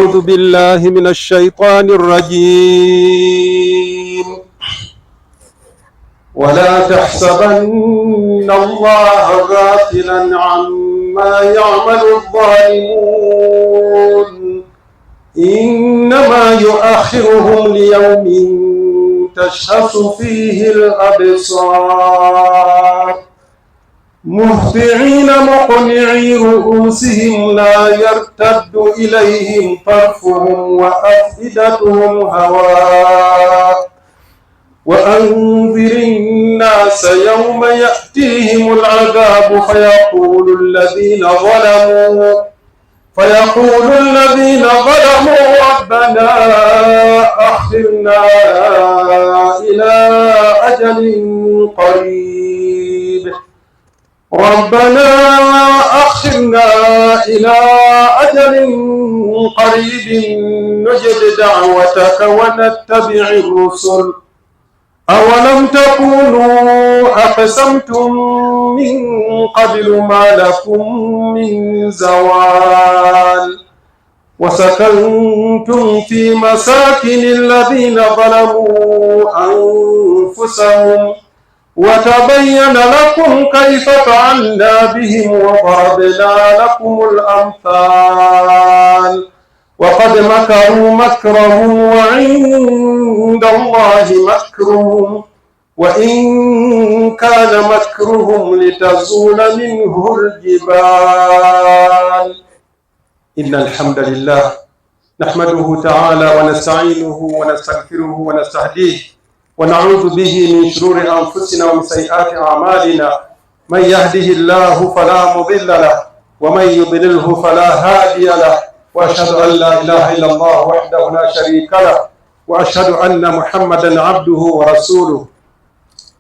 أعوذ بالله من الشيطان الرجيم. ولا تحسبن الله غافلا عما يعمل الظالمون إنما يؤخرهم ليوم تشخص فيه الأبصار مهطعين مقنعي رؤوسهم لا يرتد إليهم طرفهم وأفئدتهم هواء وأنذر الناس يوم يأتيهم العذاب فيقول الذين ظلموا ربنا أخرنا إلى أجل قريب نجب دعوتك ونتبع الرسل أولم تكونوا أقسمتم من قبل ما لكم من زوال وسكنتم في مساكن الذين ظلموا أنفسهم وتبين لكم كيف فعلنا بهم وضربنا لكم الأمثال وقد مكروا مكرهم وعند الله مكرهم وإن كان مكرهم لتزول منه الجبال. إن الحمد لله نحمده تعالى ونستعينه ونستغفره ونستهديه ونعوذ به من شرور أنفسنا ومن سيئات أعمالنا من يهده الله فلا مضل له ومن يضلله فلا هادي له وأشهد أن لا إله إلا الله وحده لا شريك له وأشهد أن محمدا عبده ورسوله.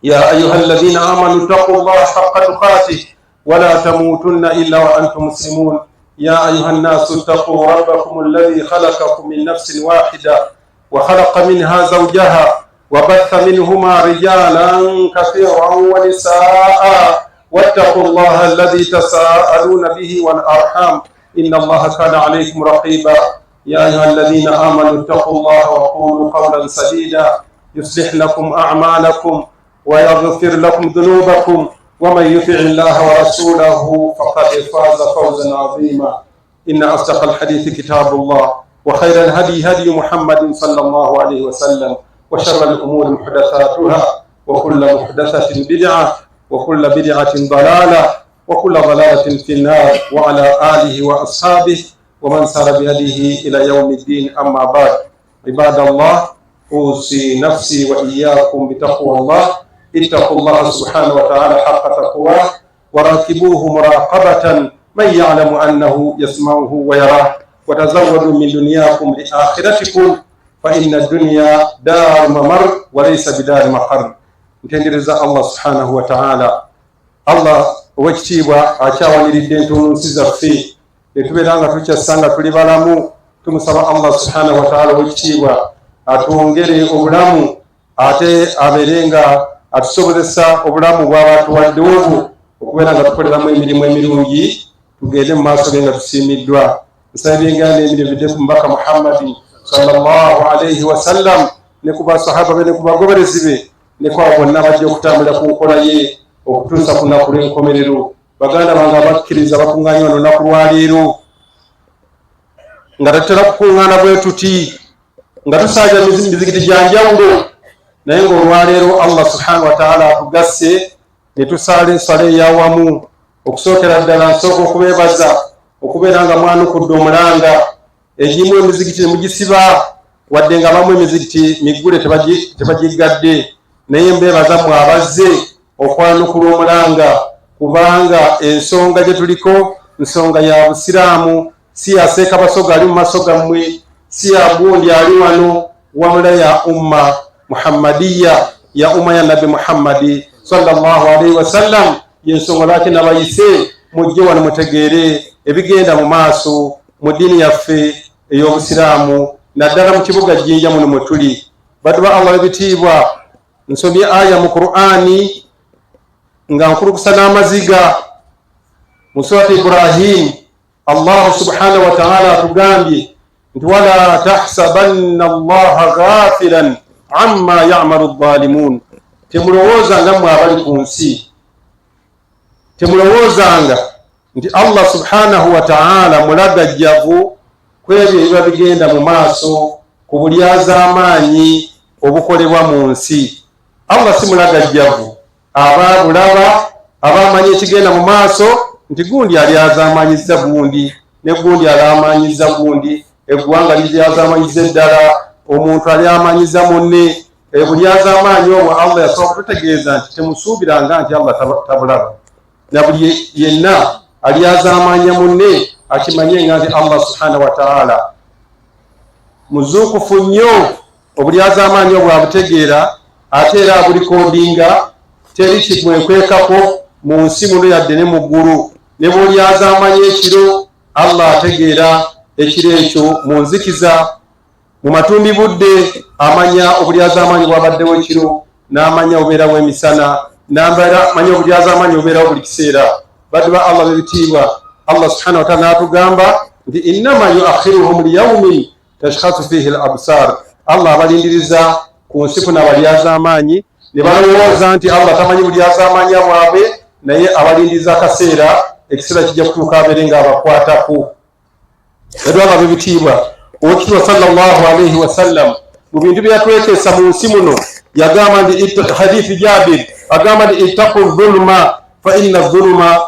يا أيها الذين آمنوا اتقوا الله حق تقاته ولا تموتن إلا وأنتم مسلمون. يا أيها الناس اتقوا ربكم الذي خلقكم من نفس واحدة وخلق منها زوجها وبث منهما رجالا كثيرا ونساء واتقوا الله الذي تساءلون به والأرحام إن الله كان عليكم رقيبا. يا أيها الذين آمنوا اتقوا الله وقولوا قولا سديدا يصلح لكم أعمالكم ويغفر لكم ذنوبكم ومن يطع الله ورسوله فقد فاز فوزا عظيما. إن أصدق الحديث كتاب الله وخير الهدي هدي محمد صلى الله عليه وسلم وشر الأمور محدثاتها وكل محدثة بدعة وكل بدعة ضلالة وكل ضلالة في النار وعلى آله وأصحابه ومن سار بهديه إلى يوم الدين. أما بعد، عباد الله، أوصي نفسي وإياكم بتقوى الله. اتقوا الله سبحانه وتعالى حق تقواه وراقبوه مراقبة من يعلم أنه يسمعه ويراه وتزودوا من دنياكم لآخرتكم فإن الدنيا دار ممر وليس بدار مقر. Ntendereza Allah subhanahu wa ta'ala. Allah owekitiibwa akyawaniridde entunnunsi zaffe etubeeranga tukyasanga tuli balamu. Tumusaba Allah subhanahu wa ta'ala owekitiibwa atwongere obulamu ate abeerenga atusobozesa obulamu bw'abatuwaddewo okubeera nga tukoleramu emirimu emirungi tugende mu maaso ge nga tusiimiddwa. Nsabyenga n'emirimu bidde ku mubaka Muhammadi sallallahu alayhi wa sallam ne ku basahaba be ne ku bagoberezi be ne ku abo bonna bajja okutambulira ku nkola ye okutuusa ku nnaku lw'enkomerero. Baganda bange abakkiriza bakuŋŋaanye wano lunaku lwaleero nga tetera kukuŋŋaana bwe tuti nga tusaaja mizigiti gya njawulo, naye ng'olwaleero Allah subhanahu wa ta'ala atugasse ne tusaala ensala ey'awamu. Okusookera ddala nsooka okubeebaza okubeera nga mwanukudde omulanga. Egimu emizigiti ne mugisiba wadde nga bamu emizigiti miggule tebagiggadde, naye mbeebaza mmwe abazze okwanukula omulanga kubanga ensonga gye tuliko nsonga ya Busiraamu, si ya Seeka Basoga ali mu maaso gammwe, si ya gundi ali wano, wabula ya umma Muhammadiya, ya umma ya Nabi Muhammadi sallallahu alaihi wasallam. Yensonga lwaki nabayise mujje wano mutegeere ebigenda mu maaso mu ddiini yaffe ey'Obusiraamu naddala mu kibuga Jjinja muno mwe tuli. Baddu ba Allah ebitiibwa, nsomye aya mu Qur'ani nga nkulukusa n'amaziga mu surati Ibrahim. Allah subhanahu wa ta'ala atugambye nti wala tahsabanna Allaha ghafilan amma ya'malu adh-dhalimun, temulowoozanga mmwe abali ku nsi, temulowoozanga nti Allah subhanahu wa ta'ala mulagajjavu kwebyo ebiba bigenda mu maaso ku bulyazaamaanyi obukolebwa mu nsi. Allah si mulagajjavu aba bulaba abamanyi ekigenda mu maaso nti gundi alyazaamanyizza gundi ne gundi alyamanyiza gundi, eggwanga liryazaamanyizza eddala, omuntu alyamanyiza munne. Bulyazaamaanyi obwo Allah yasobola kututegeeza nti temusuubiranga nti Allah tabulaba, na buli yenna alyazaamanya munne akimanye nga nti Allah subhanahu wa ta'ala muzuukufu nnyo. Obulyazaamaanyi obwo abutegeera ate era abulikodinga, teri kimwekwekako mu nsi muno yadde ne mu ggulu. Ne bw'olyazaamanya ekiro, Allah ategeera ekiro ekyo mu nzikiza, mu matumbi budde amanya obulyazaamaanyi bwabaddewo ekiro, n'amanya obubeerawo emisana, n'amanya obulyazaamaanyi obubeerawo buli kiseera. Baddu ba Allah b'ebitiibwa, Allah subhanahu wa ta'ala n'atugamba nti innama yuakhiruhum liyawmin tashkhasu fihi al-absar. Allah abalindiriza ku nsi kuno abalyazaamaanyi, ne balowooza nti Allah tamanyi bulyazaamaanya bwabwe, naye abalindiriza akaseera, ekiseera kijja kutuuka abeere nga abakwatako. Baddu ba Allah b'ebitiibwa, Oweekitiibwa sallallahu alayhi wa sallam mu bintu bye yatwekesa mu nsi muno yagamba nti hadithi Jabir agamba nti ittaqu dhulma fa inna dhulma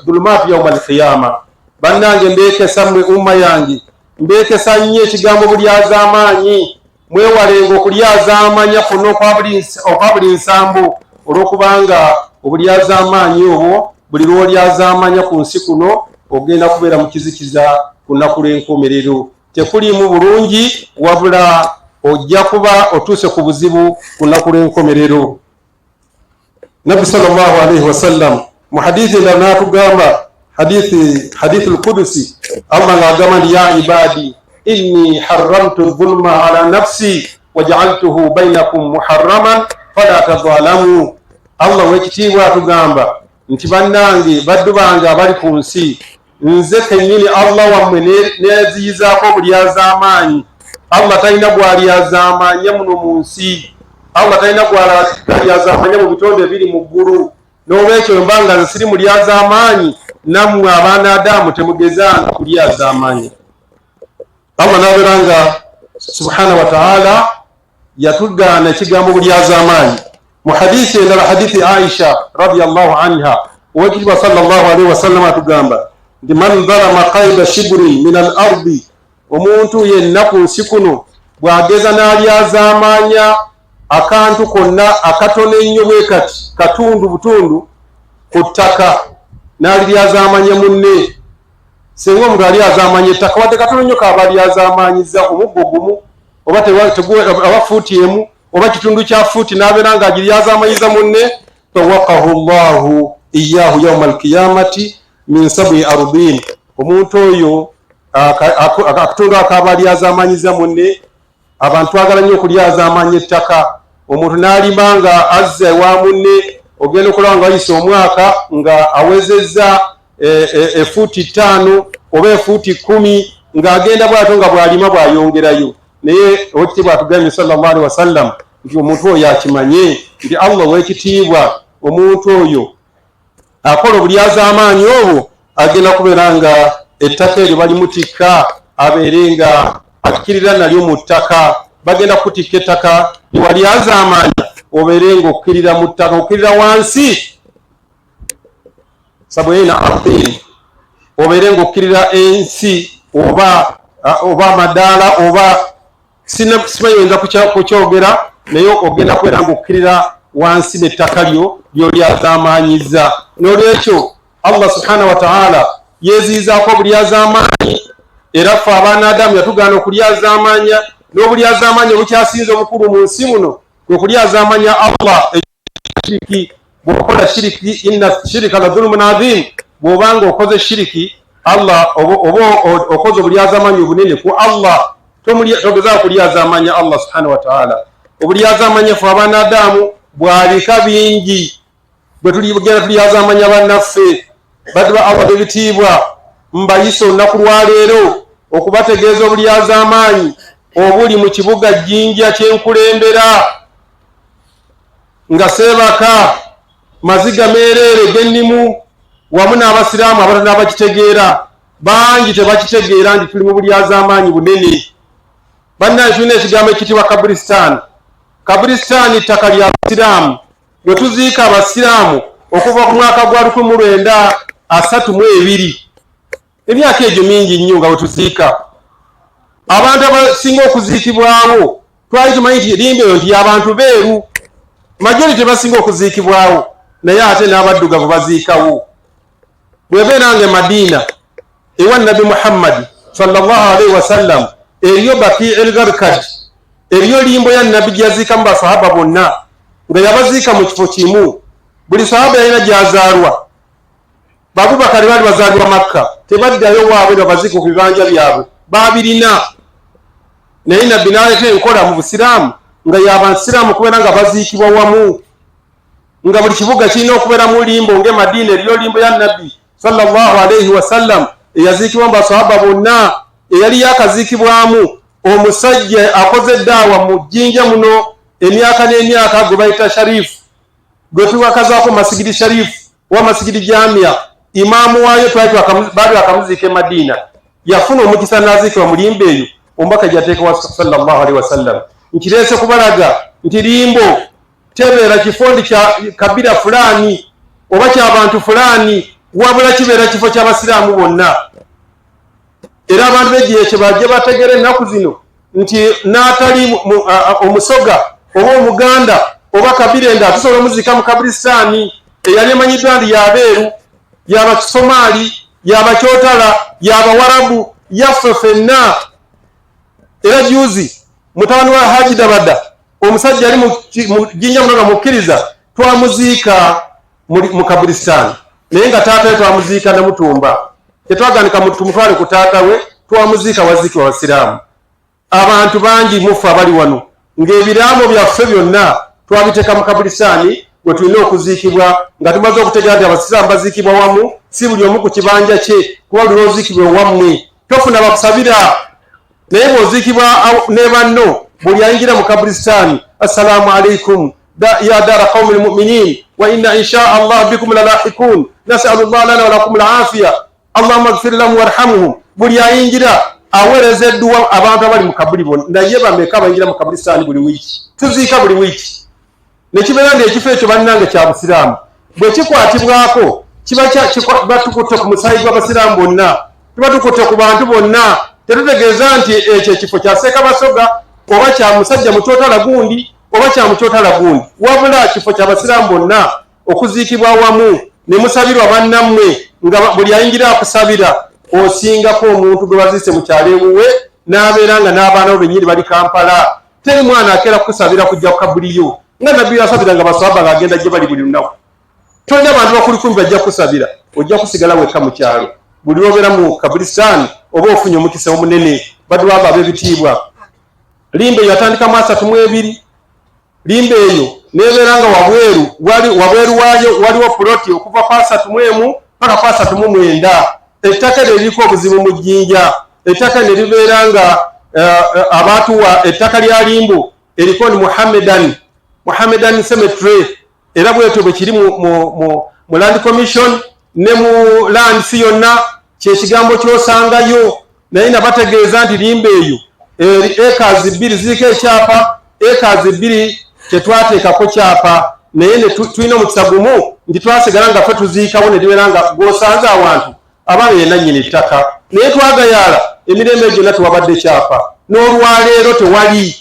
dhulumaatu yawma al-qiyama. Bannange mbeekesa mmwe umma yange, mbeekesa nnyo ekigambo bulyazaamaanyi, mwewalenga okulyazaamanya kuno okwa buli nsambo, olw'okubanga obulyazaamaanyi obwo buli lw'olyazaamanya ku nsi kuno ogenda kubeera mu kizikiza ku nnaku lw'enkomerero. Tekuliimu bulungi, wabula ojja kuba otuuse ku buzibu ku nnaku lw'enkomerero. Nabbi sallallahu alayhi wa sallam mu hadithi endala n'atugamba, hadithi al-Qudusi, Allah ng'agamba nti ya ibadi inni harramtu dhulma ala nafsi waja'altuhu bainakum muharraman fala tadhalamu. Allah w'ekitiibwa atugamba nti bannange, baddu bange abali ku nsi, nze kennyini Allah wammwe neziyizaako obulyazaamaanyi. Allah talina gwalyazaamanya muno mu nsi, Allah talina gwalyazaamanya mu bitonde ebiri mu ggulu. N'olwekyo mbanga nze siri mulyazaamaanyi, nammwe abaana Adamu temugezanga kulyazaamanya. Allah n'abeeranga subhanahu wa ta'ala yatugaana ekigambo bulyazaamaanyi. Mu hadithi endala, hadithi Aisha radiyallahu anha, Oweekitiibwa sallallahu alayhi wa sallam atugamba nti man dhalama qayda shibrin min al-ardi, omuntu yenna ku nsi kuno bw'ageza n'alyazaamanya akantu konna akatono ennyo bwe kati, katundu butundu ku ttaka, n'aliryazaamanya munne. Singa omuntu alyazaamanya ettaka wadde katono nnyo kaaba alyazaamanyizza omuggo gumu oba aba fuuti emu oba kitundu kya fuuti, n'abeera nga agiryazaamanyizza munne, fawaqahu Allahu iyyahu yawma al-qiyamati min sab'i ardin. Omuntu oyo akatundu akaaba alyazaamanyiza munne, abantu twagala nnyo okulyazaamanya ettaka. Omuntu n'alima nga azza ewa munne, ogenda okulaba nga wayise omwaka nga awezezza efuuti 5 oba efuuti 10, ng'agenda bw'atyo nga bw'alima bw'ayongerayo. Naye Oweekitiibwa atugambye sallallahu alaihi wasallam nti omuntu oyo akimanye nti Allah Oweekitiibwa, omuntu oyo akola obulyazaamaanyi obwo agenda kubeera nga ettaka eryo balimutikka, abeere nga akkirira nalyo mu ttaka. Bagenda kutikka ettaka liwalyazaamanya, obeere nga okkirira mu ttaka, okkirira wansi sab'ina ardin, obeere nga okkirira ensi oba amadaala oba simayinza kukyogera, naye ogenda kubeera nga okkirira wansi n'ettaka lyo ly'olyazaamanyizza. N'olwekyo Allah subhanahu wa ta'ala yeeziyizaako obulyazaamaanyi, era ffe abaana Adamu yatugaana okulyazaamanya. N'obulyazaamanya obukyasinze obukulu mu nsi muno kwe kulyazaamanya Allah shiriki. Bw'okola shiriki, inna shirika la dhulmun adhim, bw'obanga okoze shiriki, Allah oba okoze obulyazaamanya obunene ku Allah, togezaako kulyazaamanya Allah subhanahu wa ta'ala. Obulyazaamanya ffe abaana Adamu bwalika bingi, bwe tuligenda tulyazaamanya bannaffe. Baddu ba Allah b'ebitiibwa, mbayise olunaku lwa leero okubategeeza obulyaza amaanyi obuli mu kibuga Jinja kyenkulembera nga Sebaka Maziga Merere Gennimu wamu n'abasiraamu abalala abakitegeera bangi tebakitegeera nti tuli mu bulyaza amaanyi bunene. Bannaye tulina ekigambo ekitibwa Kaburisitaani ttaka lya basiraamu gwe tuziika abasiraamu okuva ku mwaka gwa 1932. Emyaka egyo mingi nnyo nga we tuziika. Abantu abasinga okuziikibwawo twali tumanyi nti limbe eyo nti y'abantu beeru, majority basinga okuziikibwawo, naye ate n'abaddugavu baziikawo. Bw'ebeera nga Madiina ewa Nabi Muhammad sallallahu alaihi wasallam eriyo Baqi'il Gharqad, eriyo limbo ya Nabi gyaziikamu basahaba bonna nga yabaziika mu kifo kimu. Buli sahaba yalina gyazaalwa. Abubakar baali bazaalibwa Makka, tebaddayo waabwe nga baziika ku bibanja byabwe, baabirina. Naye Nabbi n'aleeta enkola mu Busiraamu nga y'abasiraamu kubeera nga baziikibwa wamu, nga buli kibuga kirina okubeeramu limbo nga Madiina eriyo limbo ya Nabbi sallallahu alaihi wasallam eyaziikibwa mu basahaba bonna, eyali yakaziikibwamu omusajja akoze eddaawa mu Jinja muno emyaka n'emyaka gwe bayita Sharifu, gwe tuwakazaako Masigidi Sharifu wa Masigidi Jamia. Imaamu waayo baali bakamuziika e Madiina, yafuna omukisa n'aziikibwa mu limbo eyo. Omubaka gyateeka sallallahu alaihi wasallam nkireese kubalaga nti limbo tebeera kifondi kya kabira fulani oba ky'abantu fulani, wabula kibeera kifo ky'abasiraamu bonna. Era abantu b'egihe kye bajje bategere ennaku zino nti n'atali omusoga oba omuganda oba kabira enda tusobola omuziika mu Kaburisitaani eyali emanyiddwa nti y'abeeru, y'Abasomaali, y'Abakyotala, y'Abawarabu, yaffe ffenna. Era juzi mutabani wa Haji Dabada omusajja ali mu Jinja muno nga mukkiriza twamuziika mu Kaburisitaani, naye nga taata we twamuziika ne Mutumba. Tetwaganika tumutwale ku taata we, twamuziika waziikibwa Abasiraamu. Abantu bangi mufu abali wano ng'ebiraamo byaffe byonna twabiteeka mu Kaburisitaani we tulina okuziikibwa, nga tumaze okutegeera nti Abasiraamu baziikibwa wamu, si buli omu ku kibanja kye, kuba buli oziikibwa wammwe tofuna bakusabira. Naye bw'oziikibwa ne banno buli ayingira mu Kaburisitaani, assalamu alaikum ya dara qaumil mu'minin wa inna insha Allah bikum lalahikun nas'alu Allah lana wa lakum al-afiya Allahumma ighfir lahum warhamhum. Buli ayingira aweereza edduwa abantu abali mu kabuli bonna. Naye bameka abayingira mu Kaburisitaani buli wiiki, tuziika buli wiiki. Ne kibeera nga ekifo ekyo bannange kya Busiraamu bwe kikwatibwako kiba batukutte ku musaayi gw'Abasiraamu bonna, tuba tukutte ku bantu bonna. Tetutegeeza nti ekyo ekifo kya Ssekabassoga oba kya musajja Mukyotala gundi oba kya Mukyotala gundi, wabula kifo kya Basiraamu bonna okuziikibwa wamu ne musabirwa bannammwe nga buli ayingira akusabira. Osingako omuntu gwe baziise mu kyalo ewuwe n'abeera nga n'abaana bo bennyini bali Kampala, teri mwana akeera kukusabira kujja ku kabuliyo nga Nabbi yasabira nga basahaba ng'agenda gye bali buli lunaku. Tolina abantu bakulikumi bajja kukusabira, ojja kusigala wekka mu kyalo. Buli lw'obeera mu Kaburisitaani oba ofunye omukisa omunene badduwaaba ab'ebitiibwa. Limbe eyo yatandika mu 32. Limbe eyo n'ebeera nga wabweru waayo waliwo puloti okuva ku 31 mpaka ku 39. Ettaka eryo liriko obuzibu mu Jinja. Ettaka ne libeera nga abaatuwa ettaka lya Limbo eriko ni Muhammedan Cemetery, era bwetyo bwe kiri mu Land Commission ne mu Lands yonna kyekigambo kyosangayo. Naye nabategeeza nti Limbe eyo acres 2 ziriko ekyapa, acres 2 kyetwateekako kyapa, naye ne tulina omukisa gumu nti twasigala nga ffe tuziikawo ne libeera nga gwosanze awantu abaana yenna nnyini ettaka. Naye twagayaala emirembe gyonna tewabadde kyapa, n'olwaleero tewali.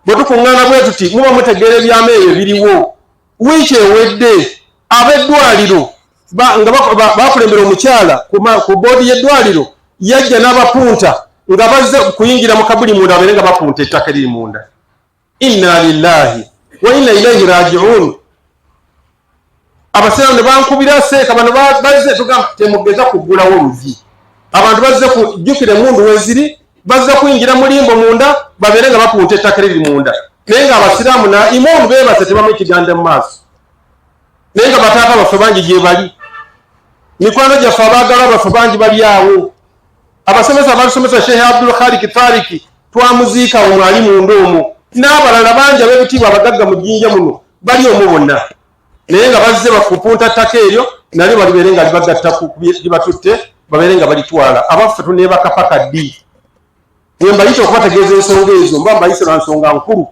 Bwe tukuŋŋaana bwe tuti muba mutegeera ebyama ebyo biriwo. Wiiki ewedde ab'eddwaliro nga bakulembera omukyala ku boodi y'eddwaliro yajja n'abapunta nga bazze kuyingira mu kabuli munda babeere nga bapunta ettaka eriri munda. Inna lillahi wa inna ilaihi raji'un. Abasiraamu ne bankubira seeka bano bazze tugamba temugeza kuggulawo oluvi. Abantu bazze kujjukira emundu weziri, bazze kuyingira mu Limbo munda babeere nga bapunta ettaka eriri munda. Naye nga Abasiraamu na imundu beebase tebamu ekiganda mu maaso. Naye nga bataata baffe bangi gye bali, mikwano gyaffe abaagala baffe bangi bali awo. abasomesa balusomesa Sheikh Abdul Khaliq Tariki twamuziika omwalimu ndomo n'abalala bangi ab'ebitiibwa abagagga mu jjinja muno bali omwo bonna naye nga bazze bakupunta ttaka eryo nali balibeere nga libagatta libatutte babeere nga balitwala abaffe tuneebaka paka ddi mbayita okubategeeza ensonga ezo mba mbayise lwa nsonga nkulu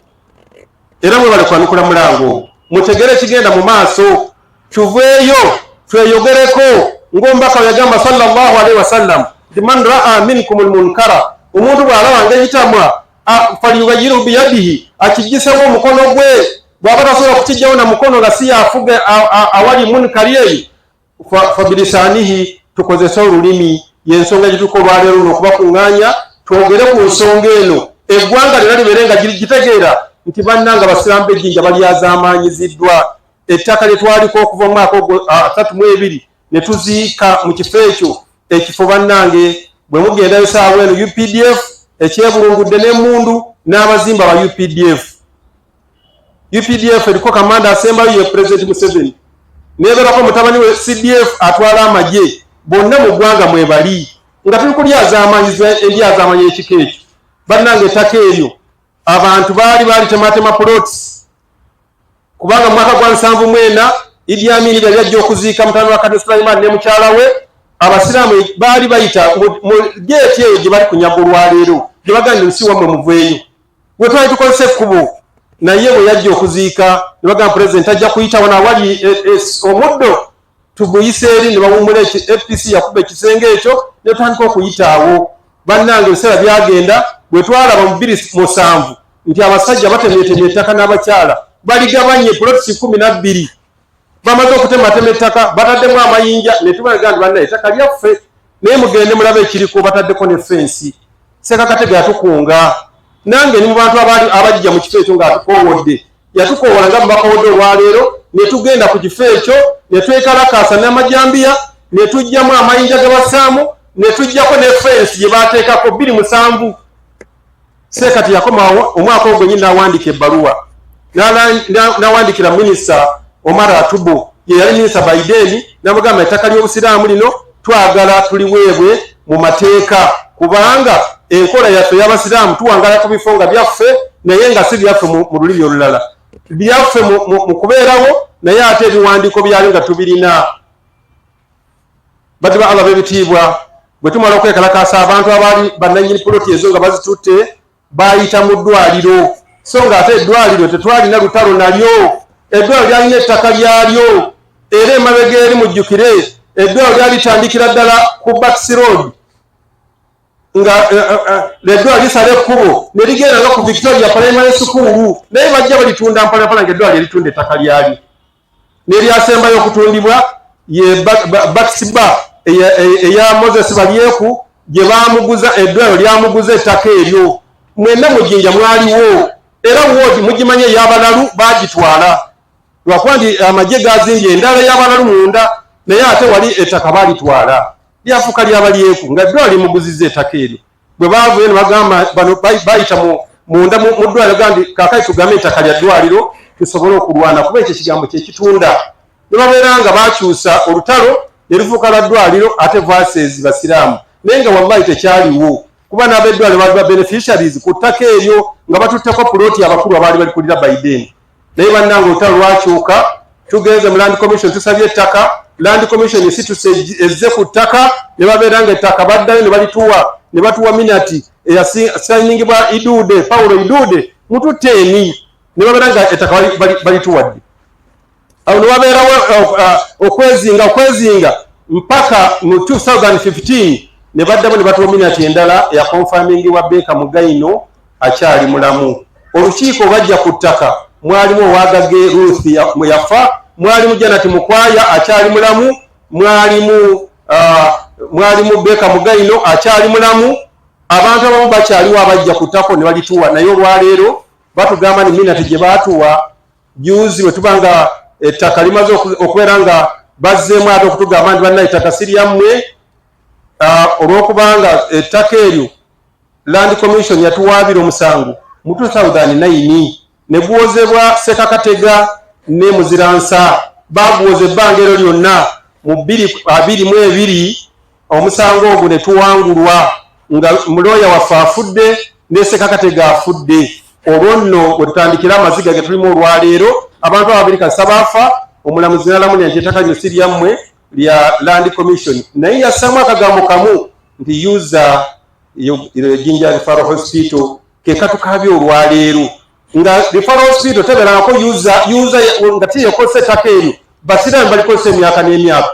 era mwe bali kwanukula mulango mutegere kigenda mu maaso tuveeyo tweyogereko ng'omubaka we yagamba sallallahu alaihi wasallam man raa minkum almunkara omuntu bw'alaba ng'ekitamwa falyughayyirhu biyadihi akigisewo omukono gwe bw'aba tasobola kukijjawo na mukono nga si yafuge awali munkari eyo fabilisaanihi tukozese olulimi y'ensonga gituko olwaleero luno okubakuŋŋaanya twogere ku nsonga eno eggwanga lyonna libeere nga gitegeera nti bannanga basiraamu b'ejjinja balyazaamaanyiziddwa ettaka lye twaliko okuva mu mwaka 32 ne tuziika mu kifo ekyo ekifo bannange bwe mugendayo saawa eno UPDF ekyebulungudde n'emmundu n'abazimba ba UPDF eriko kamanda asembayo ye President Museveni neeberako mutabani we CDF atwala amagye bonna mu ggwanga mwebali nga tuli kulyazaamanyizibwa eryazaamanya ekiko ekyo bannange ettaka eryo abantu baali tematema plots kubanga mu mwaka gwa 74 Idi Amin yali ajja okuziika mutano wa Kadi Sulaiman ne mukyala we abasiraamu baali bayita mu geeti eyo gye bali kunyaga olwaleero gye bagamba nsi wammwe muveeyo we twali tukozesa ekkubo naye bwe yajja okuziika ne bagamba President ajja kuyitawo nawali omuddo tuguyise eri ne bawummula FPC yakuba ekisenge ekyo ne tutandika okuyitaawo bannange ebiseera byagenda bwe twalaba mu 2007 nti abasajja batemyetemye ettaka n'abakyala baligabanye plots 12 bamaze okutematema ettaka bataddemu amayinja ne tubaga nti bannaye ettaka lyaffe naye mugende mulabe ekiriko bataddeko ne fensi Ssekakatege yatukunga nange ni mu bantu abajja mu kifo ekyo ng'atukowodde yatukoowola nga mubakowodde olwaleero ne tugenda ku kifo ekyo ne twekalakaasa n'amajambiya ne tujjamu amayinja g'abasaamu ne tujjako ne fensi gye baateekako 2007 Ssekati yakomawo omwaka ogwo nnyini n'awandiika ebbaluwa n'awandikira minisita Omar Atubo ye yali minisita Biden n'amugamba ettaka ly'obusiraamu lino twagala tuliweebwe mu mateeka kubanga enkola yaffe y'abasiraamu tuwangala ku bifo nga byaffe naye nga si byaffe mu lulimi olulala byaffe mu kubeerawo naye ate ebiwandiiko byali nga tubirina badde ba Allah b'ebitiibwa bwe tumala okwekalakaasa abantu abaali bannannyini puloti ezo nga bazitutte bayita mu ddwaliro so nga ate eddwaliro tetwalina lutalo nalyo eddwaliro lyalina ettaka lyalyo era emabega eri mujjukire eddwaliro lyalitandikira ddala ku Backs Road nga eddwaliro lisala ekkubo ne ligenda nga ku Victoria Primary School naye bajja balitunda mpalapala ng'eddwaliro eritunda ettaka lyali n'eryasembayo okutundibwa ye Backs Bar eya Moses Balyeku gye baamuguza eddwaliro lyamuguza ettaka eryo mwenna mujjinja mwaliwo era woodi mugimanye ey'abalalu baagitwala lwakuba nti amagye gazimbye endala y'abalalu munda naye ate wali ettaka baalitwala lyafuuka lyabalyeku nga eddwaliro limuguzizza ettaka eryo bwe baavuye ne bagamba bano bayita munda mu ddwaliro gandi kaakati tugambe ettaka lya ddwaliro tusobole okulwana kuba ekyo ekigambo kyekitunda ne babeera nga baakyusa olutalo ne lufuuka lwa ddwaliro ate verses basiraamu naye nga wallahi tekyaliwo kuba n'abeddwaliro baali beneficiaries ku ttaka eryo nga batutteko puloti abakulu abaali balikulira Biden naye bannanga olutalo lwakyuka tugenze mu Land Commission tusabye ettaka Land Commission esituse ezze ku ttaka ne babeera nga ettaka baddayo ne batuwa minati eyasigningibwa Idude Paulo Idude mututeeni ne babeera nga ettaka balituwadde awo ne babeerawo okwezinga mpaka mu 2015 ne baddamu ne batuwa minati endala ya confirmingibwa Beka Mugaino akyali mulamu olukiiko bajja ku ttaka mwalimu Owagage Ruth yafa mwalimu Janet Mukwaya akyali mulamu mwalimu Beka Mugaino akyali mulamu abantu abamu bakyaliwo abajja ku ttako ne balituwa naye olwaleero batugamba ni minati gye baatuwa juzi bwe tubanga ettaka limaze okubeera nga bazzeemu ate okutugamba nti banna ettaka si lyammwe olw'okubanga ettaka eryo Land Commission yatuwaabira omusango mu 2009 ne guwozebwa Ssekakatega ne Muziransa baguwoza ebbanga eryo lyonna mu 2022 omusango ogwo ne tuwangulwa nga muloya waffe afudde ne Ssekakatega afudde. Olwo nno bwe tutandikira amaziga ge tulimu olwaleero abantu ababiri kasa baafa, omulamuzi n'alamunya nti ettaka lino si lyammwe lya Land Commission, naye yassaamu akagambo kamu nti user Jinja Referral Hospital ke katukaabye olwaleero nga Referral Hospital tebeerangako user nga teyekozesa ettaka eryo basiraamu balikozesa emyaka n'emyaka,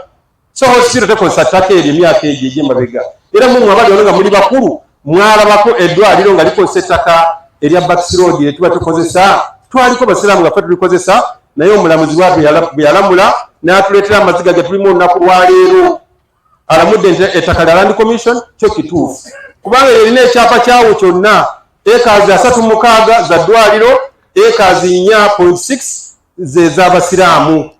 so hospital tekozesa ttaka eryo emyaka egyo egy'emabega. Era mmwe abali wano nga muli bakulu mwalabako eddwaliro nga likozesa ettaka erya Bucks Road lye tuba tukozesa, twaliko basiraamu nga ffe tulikozesa, naye omulamuzi bwe yalamula n'atuleetera amaziga ge tulimu olunaku lwaleero alamudde nti ettaka lya Land Commission kyo kituufu kubanga erina ekyapa kyawo kyonna ekaazi 36 za ddwaliro, ekaazi 4.6 ze z'abasiraamu,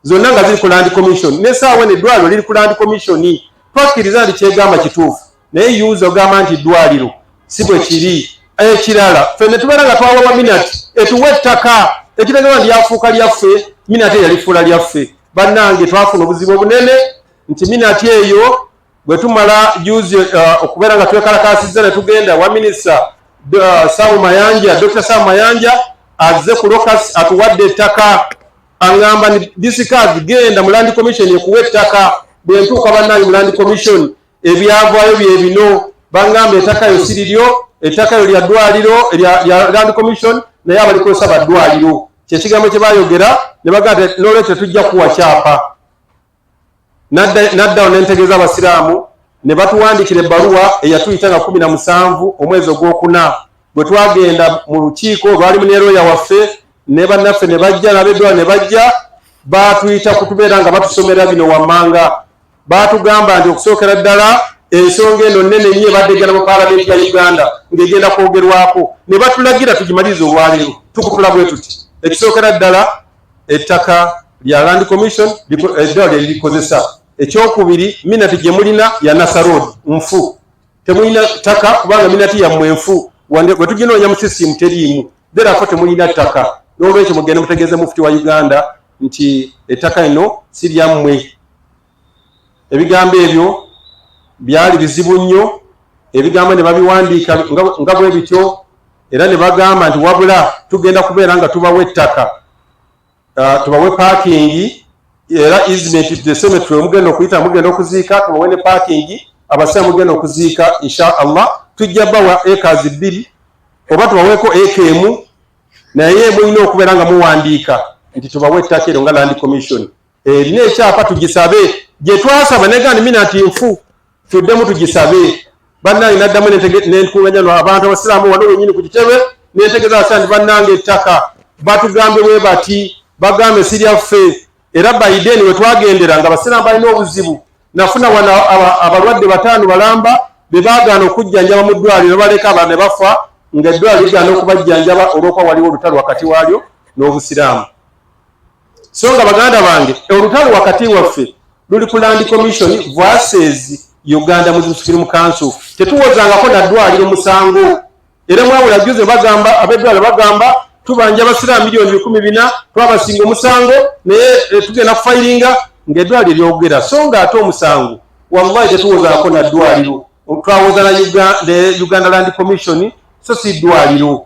zonna nga ziri ku Land Commission. N'essaawa eno eddwaliro liri ku Land Commission, twakkiriza nti kyegamba kituufu, naye yuuza ogamba nti eddwaliro si bwe kiri. Ekirala ffe ne tubeera nga twawawa Minati etuwa ettaka ekitegeeza nti yafuuka lyaffe, Minati yalifuula lyaffe. Bannange twafuna obuzibu obunene nti Minati eyo bwe tumala juzi okubeera nga twekalakaasizza ne tugenda wa minisita Sam Mayanja, Dr. Sam Mayanja azze ku Locus atuwadde ettaka, angamba ni disikazi genda mu Land Commission ekuwa ettaka. Bwe ntuuka bannange mu Land Commission ebyavaayo bye bino, bangamba ettaka yo si liryo, ettaka yo lya ddwaliro lya Land Commission naye abalikozesa baddwaliro. Kyekigambo kye baayogera ne bagamba n'olwekyo tujja kuwa kyapa. Naddawo n'entegeeza abasiraamu ne batuwandikira ebbaluwa eyatuyita nga 17 omwezi ogwokuna. Bwe twagenda mu lukiiko lwali muneeroya waffe ne bannaffe ne bajja n'abeddwala ne bajja, baatuyita kutubeera nga batusomera bino wammanga. Baatugamba nti okusookera ddala ensonga eno nnene nnyo ebadde egenda mu Paalamenti ya Uganda ng'egenda kwogerwako, ne batulagira tugimalirize olwaleero tukutula bwe tuti. Ekisookera ddala ettaka lya Land Commission eddwaliro lye lirikozesa. Ekyokubiri, Minati gye mulina ya Nasa Road nfu, temulina ttaka kubanga Minati yammwe nfu, bwe tuginoonya mu system teriimu, therefore temulina ttaka. N'olwekyo mugende mutegeeze Mufti wa Uganda nti ettaka lino si lyammwe. Ebigambo ebyo byali bizibu nnyo, ebigambo ne babiwandiika nga bwe bityo, era ne bagamba nti wabula tugenda kubeera nga tubawe ettaka, tubawe parking era easement the cemetery mugenda okuyita mugenda okuziika, tubawe ne parking abasiraamu mugenda okuziika insha Allah. Tujja bawa acres 2 oba tubaweeko acre emu, naye mulina okubeera nga muwandiika nti tubawe ettaka eryo nga Land Commission. Erina ekyapa tugisabe, gye twasaba negandi Minati nfu tuddemu tugisabe. Bannange naddamu n'enkuŋŋaanya abantu abasiraamu wano wenyini ku kitebe n'entegeeza abasiraamu nti bannange ettaka batugambe bwe bati, bagambe si lyaffe. Era Biden we twagendera nga abasiraamu balina obuzibu, nafuna wano abalwadde 5 balamba be baagaana okujjanjaba mu ddwaliro baleka abalala ne bafa nga eddwaliro ligaana okubajjanjaba olw'okuba waliwo olutalo wakati waalyo n'obusiraamu. So nga baganda bange olutalo wakati waffe luli ku Land Commission versus Uganda Muslim Council. Tetuwozangako na ddwaliro musango. Era mwawula juze bagamba abeddwaliro bagamba tubanja abasiraamu milioni 14,000 twabasinga omusango naye tugenda kufayiringa ng'eddwaliro lyogera. So nga ate omusango wallahi tetuwozangako na ddwaliro, twawoza na Uganda Land Commission so si ddwaliro.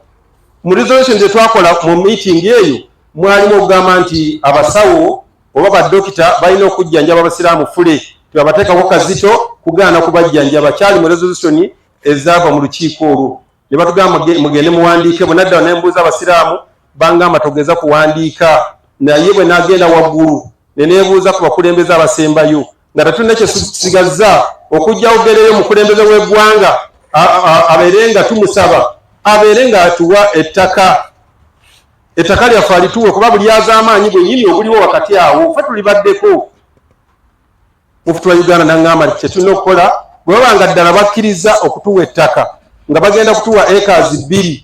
Mu resolution ze twakola mu meeting eyo mwalimu okugamba nti abasawo oba baddokita balina okujjanjaba abasiraamu fule, tebabateekako kazito kugaana kubajjanjaba. Kyali mu resolution ezaava mu lukiiko olwo. Ne batugamba mugende muwandiike. Bwe naddawo ne mbuuza abasiraamu bangamba togeza kuwandiika, naye bwe nagenda waggulu ne neebuuza ku bakulembeze abasembayo nga tetulina kyesigazza okujjawo ddereyo mukulembeze w'eggwanga abeere nga tumusaba abeere nga atuwa ettaka lyaffe alituwe kuba buli az'amaanyi bwennyini obuliwo wakati awo ffe tulibaddeko. Mufti wa Uganda n'aŋŋamba kye tulina okukola bwe babanga ddala bakkiriza okutuwa ettaka nga bagenda kutuwa acres 2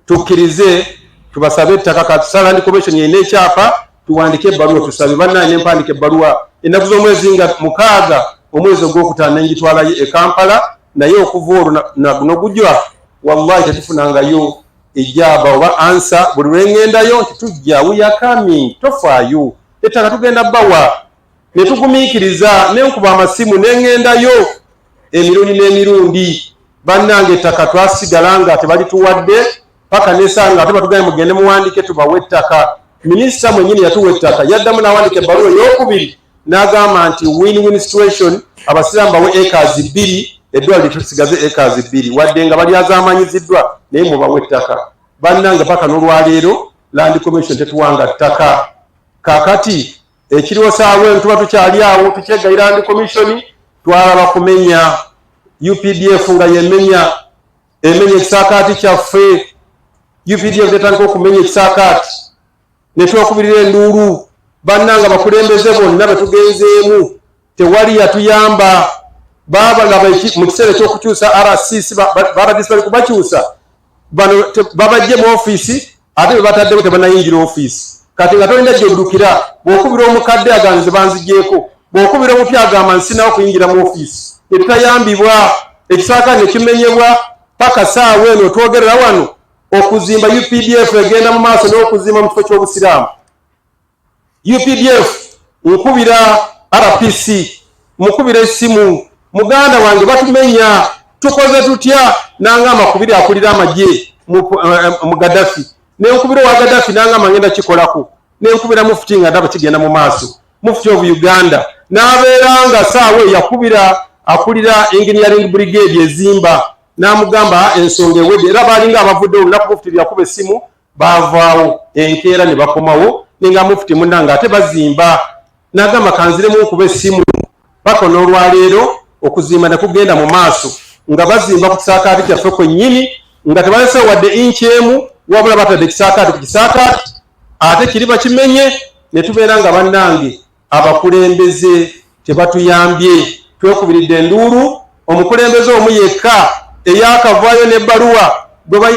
tukkirize tubasabe ettaka. Katusala Land Commission yeyina ekyapa tuwandike ebbaluwa tusabe. Bannange mpandika ebbaluwa ennaku z'omwezi nga 6 omwezi ogwokutaano nengitwalayo e Kampala, naye okuva olwo naguno gujwa wallahi tetufunangayo ejaba oba ansa. Buli lwengendayo nti tujja we are coming, tofaayo ettaka tugenda bawa. Ne tugumiikiriza nenkuba amasimu nengendayo emirundi n'emirundi bannange ettaka twasigala nga tebalituwadde paka nesanga ate batugambye mugende muwandike tubawe ettaka. Minisita mwennyini yatuwa ettaka yaddamu n'awandika ebbaluwa ey'okubiri n'agamba nti win-win situation, abasiraamu bawe acres 2, eddwaliro litusigaze acres 2 wadde nga bali azaamanyiziddwa naye mubawe ettaka. Bannange paka n'olwaleero Land Commission tetuwanga ttaka. Kakati ekiriwo saawe tuba tukyali awo tukyegayira Land Commission, twalaba kumenya UPDF nga emenya ekisaakaati kyaffe. UPDF tetandika okumenya ekisaakaati ne twakubirira enduulu. Bannanga bakulembeze bonna betugenzeemu tewali yatuyamba. Baabalaba mu kiseera ekyokukyusa RCC baradisi bali kubakyusa bano babajje mu ofiisi ate bebataddewo tebanayingira ofiisi. Kati nga tolinda gy'oddukira bw'okubira omukadde aganze banzigyeko, bw'okubira omupya agamba nsinawo kuyingira mu ofiisi. Tetutayambibwa, ekisaakaati ne kimenyebwa paka saawa eno twogerera wano okuzimba UPDF egenda mu maaso n'okuzimba mu kifo ky'obusiraamu. UPDF nkubira RPC, mukubira essimu, muganda wange batumenya, tukoze tutya? Nangamba kubira akulira amagye mu Gaddafi, nenkubira wa Gaddafi nangamba ngenda kikolako, nenkubira Mufti nga ndaba kigenda mu maaso, Mufti of Uganda n'abeeranga saawe yakubira akulira engineering brigade ezimba, n'amugamba ensonga ewedde. Era baalinga abavudde olunaku Mufti yakuba essimu baavaawo enkeera ne bakomawo ninga Mufti munnanga ate bazimba. N'agamba kanziremu nkuba essimu paka n'olwaleero okuzimba ne kugenda mu maaso nga bazimba ku kisaakaati kyaffe kwennyini nga tebalesewo wadde inchi emu wabula batadde ekisaakaati ku kisaakaati ate kiriba kimenye. Ne tubeera nga bannange abakulembeze tebatuyambye, twekubiridde enduulu. Omukulembeze omu yekka eyakavaayo n'ebbaluwa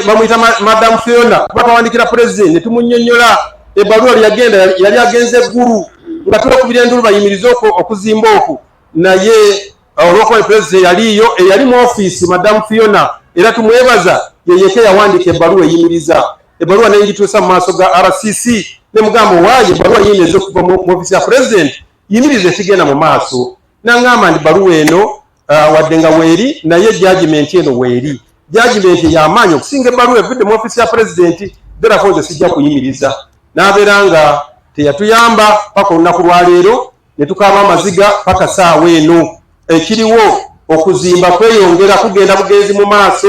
bamuyita Madam Fiona kuba twawandikira President ne tumunnyonnyola ebbaluwa lyagenda yali agenze eggulu nga twekubira enduulu bayimirize okuzimba okwo, naye olwokuba President yaliyo eyali mu ofiisi Madam Fiona era tumwebaza yeyeke yawandika ebbaluwa eyimiriza. Ebbaluwa n'engituusa mu maaso ga RCC ne mugamba waayo ebbaluwa yimiriza okuva mu ofiisi ya President yimiriza ekigenda mu maaso. N'angamba nti ebbaluwa eno wadde nga weeri naye judgment eno weeri, judgment y'amaanyi okusinga ebbaluwa evudde mu ofiisi ya President, therefore nze sijja kuyimiriza. N'abeera nga teyatuyamba paka olunaku lwaleero ne tukaaba amaziga paka saawa eno. Ekiriwo okuzimba kweyongera kugenda bugenzi mu maaso.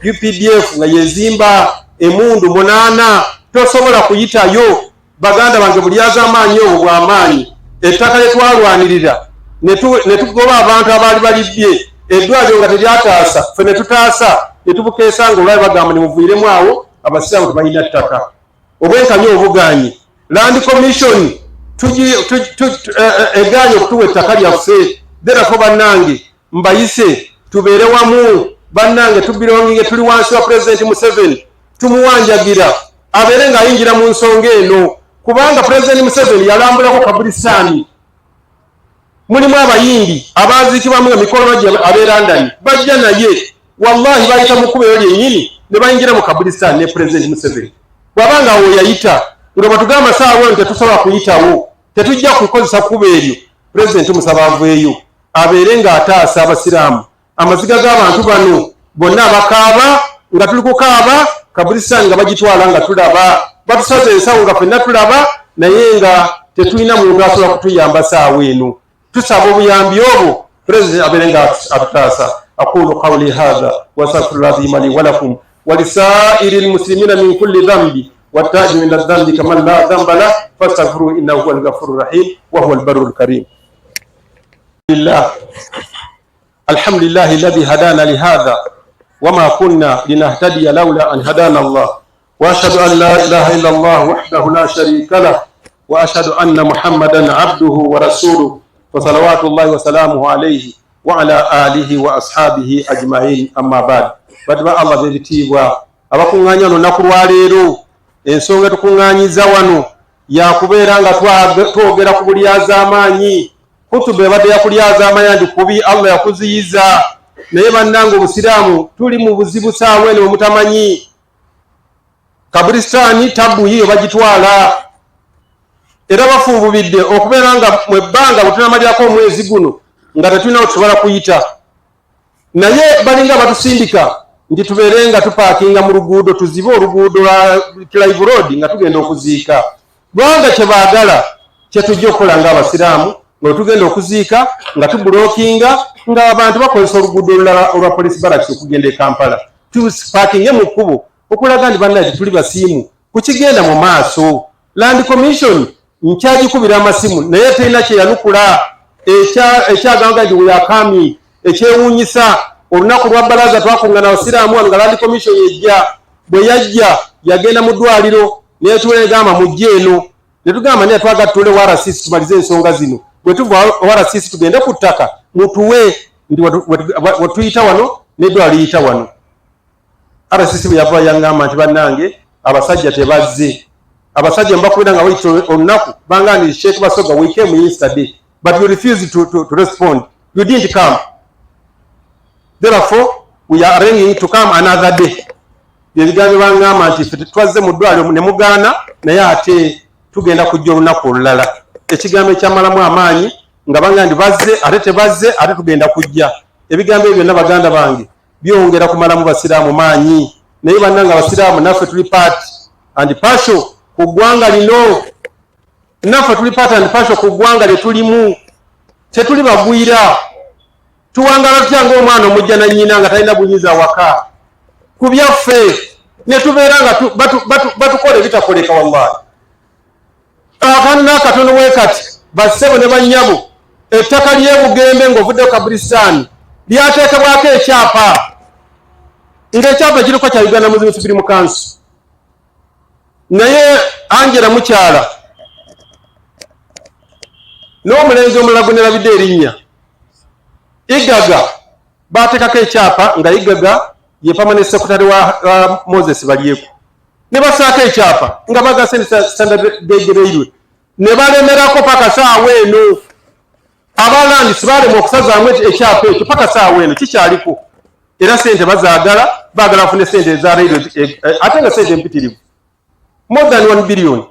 UPDF nga yezimba emundu 8 tosobola kuyitayo. Baganda bange buli az'amaanyi obwo bw'amaanyi. Ettaka lye twalwanirira ne tugoba abantu abaali balibbye eddwaliro nga teryataasa, ffe ne tutaasa ne tubukeesa nga olwayo bagamba ne muviiremu awo abasiraamu tebalina ttaka. Obwenkanya obugaanyi Land Commission egaanye okutuwa ettaka lyaffe. Therefore bannange mbayise tubeere wamu. Bannange tubirongenge tuli wansi wa President Museveni tumuwanjagira abeere ng'ayingira mu nsonga eno, kubanga President Museveni yalambulako Kabulistaani. Mulimu abayimbi abaziikibwamu nga mikolo gye abeera ndani bajja naye wallahi bayita mu kkubo eryo lyennyini ne bayingira mu Kabulistaani ne President Museveni. Bw'abanga awo yayita nga batugamba saawa eno tetusobola kuyitawo, tetujja kukozesa kkubo eryo, President musaba aveeyo abeere ng'ataasa abasiraamu. Amaziga g'abantu bano bonna abakaaba nga tuli kukaaba, Kabulistaani nga bagitwala nga tulaba, batusaze ensawo nga ffenna tulaba, naye nga tetulina muntu asobola kutuyamba saawa eno. Tusaba obuyambi obwo President abeere ng'atutaasa. Aqulu qawli hadha wa astaghfirullaha al-azim li wa lakum wa lisaa'iril muslimina min kulli dhanbi والتائب من الذنب كمن لا ذنب له فاستغفروه انه هو الغفور الرحيم وهو البر الكريم. الحمد لله الذي هدانا لهذا وما كنا لنهتدي لولا ان هدانا الله، واشهد ان لا اله الا الله وحده لا شريك له، واشهد ان محمدا عبده ورسوله وصلوات الله وسلامه عليه وعلى اله واصحابه اجمعين. اما بعد. Badba Allah bebitibwa abakuŋŋaanya olunaku lwaleero, ensonga tukuŋŋaanyiza wano yakubeera nga twogera ku bulyaz'amaanyi. Kutuba ebadde yakulyaz'amaanyi ndi kubi, Allah yakuziyiza. Naye bannange obusiraamu tuli mu buzibu saawa eno mutamanyi. Kabulistaani tabbu yiyo bagitwala. Era bafuububidde okubeera nga mu ebbanga bwe tunamaliako omwezi guno nga tetulina tusobola kuyita. naye balinga batusindika nti tubeerenga tupaakinga mu luguudo tuzibe oluguudo lwa Clive Road nga tugenda okuziika lwanga kyebaagala kyetujja okukola ng'abasiraamu nga tugenda okuziika nga tubulookinga nga abantu bakozesa oluguudo olulala olwa police barracks okugenda e Kampala tupaakinge mu kkubo okulaga nti bannaye tuli basiimu kukigenda mu maaso. Land Commission nkyagikubira amasimu naye terina kyeyanukula ekyagamba nti weyakami ekyewuunyisa olunaku lwa bbalaza twakuŋŋana abasiraamu wano nga Land Commission yejja bwe yajja yagenda mu ddwaliro neetuula egamba mujje eno ne tugamba naye twagala tutuule WRCC tumalize ensonga zino bwe tuva WRCC tugende ku ttaka mutuwe nti wetuyita wano n'eddwaliro liyita wano. RCC bwe yava yaŋŋamba nti bannange abasajja tebazze abasajja mbakubira nga wayita olunaku banga ni Sheikh Basoga we came yesterday but you refused to respond, you didn't come, therefore we are arranging to come another day. Ebigambo bangamba nti twazze mu ddwaliro ne mugaana naye ate tugenda kujja olunaku olulala. Ekigambo ekyamalamu amaanyi nga banga ndi bazze ate tebazze ate tugenda kujja. Ebigambo ebyo byonna baganda bange byongera kumalamu basiraamu maanyi naye bannanga abasiraamu naffe tuli part and partial ku ggwanga lino, naffe tuli part and partial ku ggwanga lye tulimu, tetuli bagwira. Tuwangala tutya ng'omwana omujja na nnyina nga talina bunyiza waka ku byaffe ne tubeera nga batukola ebitakoleka. Wallahi akaana n'akatono weekati bassebo ne bannyabo ettaka ly'Ebugembe ng'ovuddeko Kabulistaani lyateekebwako ekyapa ng'ekyapa kiriko kya Uganda Muslim Supreme Council, naye Angela mukyala n'omulenzi omulala gwe nerabidde erinnya Igaga baateekako ekyapa nga Igaga ye permanent secretary wa Moses Balyeko ne basaako ekyapa nga bagase Standard Gauge Railway ne balemerako paka saawa eno abalandisi balema okusazaamu ekyapa ekyo paka saawa eno kikyaliko era sente bazaagala baagala bafune sente eza railway ate nga sente empitirivu more than 1 billion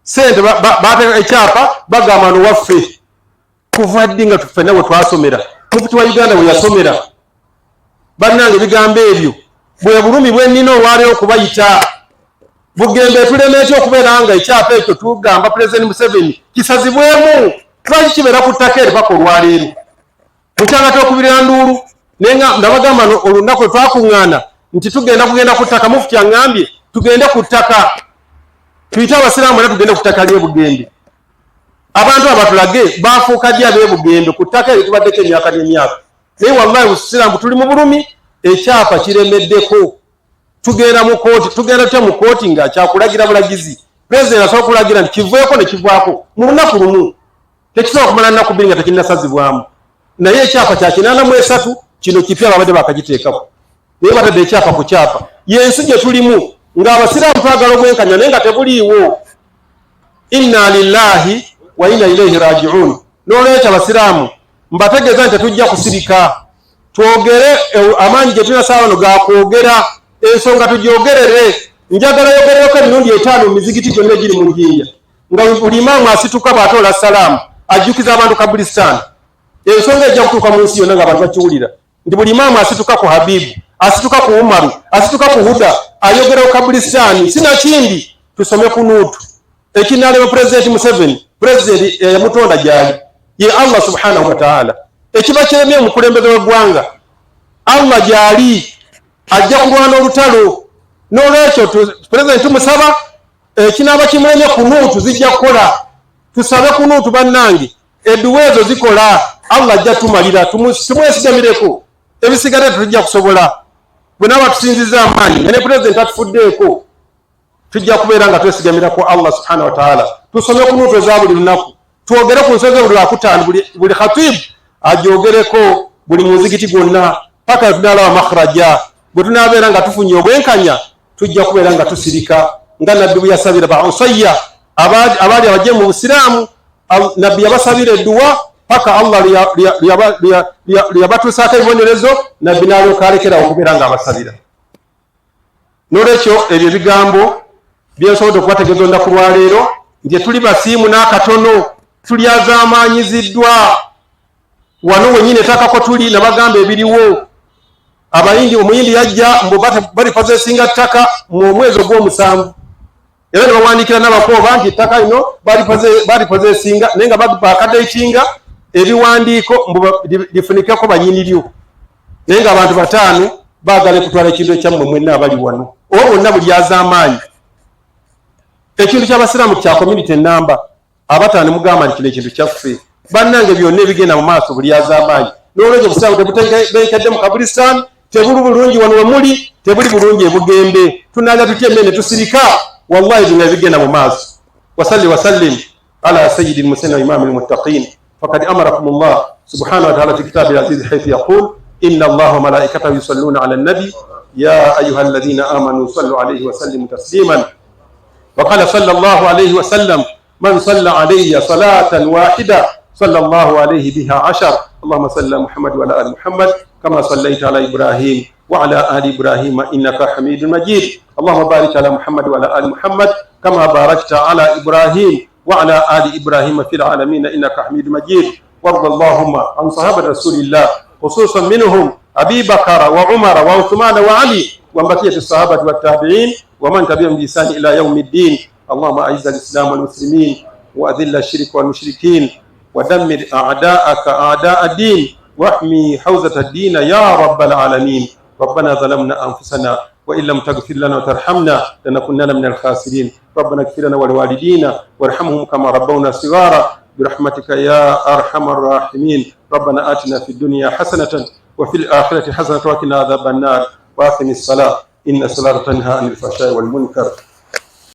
sente baateeka ekyapa bagamba no waffe kuva ddi nga tufenna bwe twasomera mufti wa Uganda bwe yasomera bannange ebigambo ebyo bwe bulumi bwe nnina olwaleero okubayita Bugembe tulema ekyo okubeera nga ekyapa ekyo tugamba President Museveni kisazibwemu lwaki kibeera ku ttaka eri paka olwaleero mukyanga twekubirira nduulu nenga ndabagamba olunaku lwe twakuŋŋaana nti kugenda ku ttaka mufti aŋŋambye tugende ku ttaka tuyite abasiraamu era tugende ku ttaka ly'e Bugembe. Abantu abatulage baafuuka ddi ab'e Bugembe ku ttaka eryo tubaddeko emyaka n'emyaka naye wallahi busiraamu tuli mu bulumi ekyapa kiremeddeko. Tugenda mu kooti tugenda tutya mu kooti nga kyakulagira bulagizi President asobola okulagira nti kiveeko ne kivaako mu lunaku lumu tekisobola kumala nnaku bbiri nga tekinnasazibwamu naye ekyapa kya 83 kino kipya babadde bakagiteekako naye batadde ekyapa ku kyapa yensi gye tulimu ng'abasiraamu twagala obwenkanya naye nga tebuliiwo. Inna lillahi wa inna ilaihi raji'un. N'olwekyo abasiraamu mbategeeza nti tetujja kusirika twogere amaanyi gye tulina saawa no gakwogera ensonga tugyogerere. Njagala yogerereko emirundi 5 mu mizigiti gyonna egiri mu Jinja nga buli imaamu asituka bw'atoola salaamu ajjukiza abantu Kabulistaani. Ensonga ejja kutuuka mu nsi yonna ng'abantu bakiwulira nti buli imaamu asituka ku Habibu, asituka ku Umaru, asituka ku Huda ayogera ku Kabulistaani. Sinakindi tusome ku Nuutu ekinaalema President Museveni President yamutonda gyali ye Allah subhanahu wa ta'ala. Ekiba kiremye omukulembeze w'eggwanga Allah gyali ajja kulwana olutalo. N'olwekyo President tumusaba ekinaaba kimulemye ku Nuutu zijja kukola. Tusabe ku Nuutu bannange edduwa ezo zikola Allah ajja tumalira tumwesigamireko ebisigadde tujja kusobola. Bwe naaba tusinziza amaanyi ne President atufuddeeko tujja kubeera nga twesigamira ku Allah subhanahu wa ta'ala. Tusome ku Nuutu eza buli lunaku twogere ku nsonga buli wakutaano buli khatibu ajogereko buli muzigiti gwonna paka tunalaba makhraja. Bwe tunaabeera nga tufunye obwenkanya tujja kubeera nga tusirika nga nabbi bwe yasabira ba'usayya abaali abajje mu busiraamu. Nabbi yabasabira edduwa paka Allah liyabatuusaako ebibonerezo nabbi n'alyoka alekerawo okubeera nga abasabira. N'olwekyo ebyo ebigambo byensobodde okubategeeza olunaku lwaleero nti tuli basiimu n'akatono tulyazaamaanyiziddwa wano wenyini ettaka ko tuli nabagamba ebiriwo abayindi omuyindi yajja mbu bali pozesinga ttaka mu mwezi ogw'omusanvu era ne bawandiikira n'abakooba nti ettaka lino bali pozesinga naye nga bakadayitinga ebiwandiiko mbu lifunikeko banyiniryo naye nga abantu 5 baagala kutwala ekintu ekyammwe mwenna abali wano oba bonna buli az'amaanyi. Ekintu ky'abasiraamu kya community enamba abataano mugamba nti kino ekintu kyaffe bannange byonna ebigenda mu maaso buli az'amaanyi n'olwekyo obusiraamu tebutegekedde mu kabulisitaani tebuli bulungi wano wemuli tebuli bulungi ebugembe tunaaga tutya emmere ne tusirika wallahi bino ebigenda mu maaso. Wasalli wasallim ala sayyidi al-mursalin wa imam al-muttaqin faqad amarakum Allah subhanahu wa ta'ala fi kitabihi al-aziz haythu yaqul inna Allah wa malaikatahu yusalluna ala an-nabi ya ayyuhalladhina amanu sallu alayhi wa sallimu tasliman وقال صلى الله عليه وسلم من صلى علي صلاة واحدة صلى الله عليه بها 10. اللهم صل على محمد وعلى آل محمد كما صليت على إبراهيم وعلى آل إبراهيم إنك حميد مجيد. اللهم بارك على محمد وعلى آل محمد كما باركت على إبراهيم وعلى آل إبراهيم في العالمين إنك حميد مجيد. وارض اللهم عن صحابة رسول الله خصوصا منهم أبي بكر وعمر وعثمان وعلي وبقية الصحابة والتابعين ومن تبعهم بإحسان إلى يوم الدين. اللهم أعز الإسلام والمسلمين وأذل الشرك والمشركين ودمر أعداءك أعداء الدين واحمي حوزة الدين يا رب العالمين. ربنا ظلمنا أنفسنا وإن لم تغفر لنا وترحمنا لنكونن من الخاسرين. ربنا اغفر لنا ولوالدينا وارحمهم كما ربونا صغارا برحمتك يا أرحم الراحمين. ربنا آتنا في الدنيا حسنة وفي الآخرة حسنة وقنا عذاب النار. وأقم الصلاة إن الصلاة تنهى عن الفحشاء والمنكر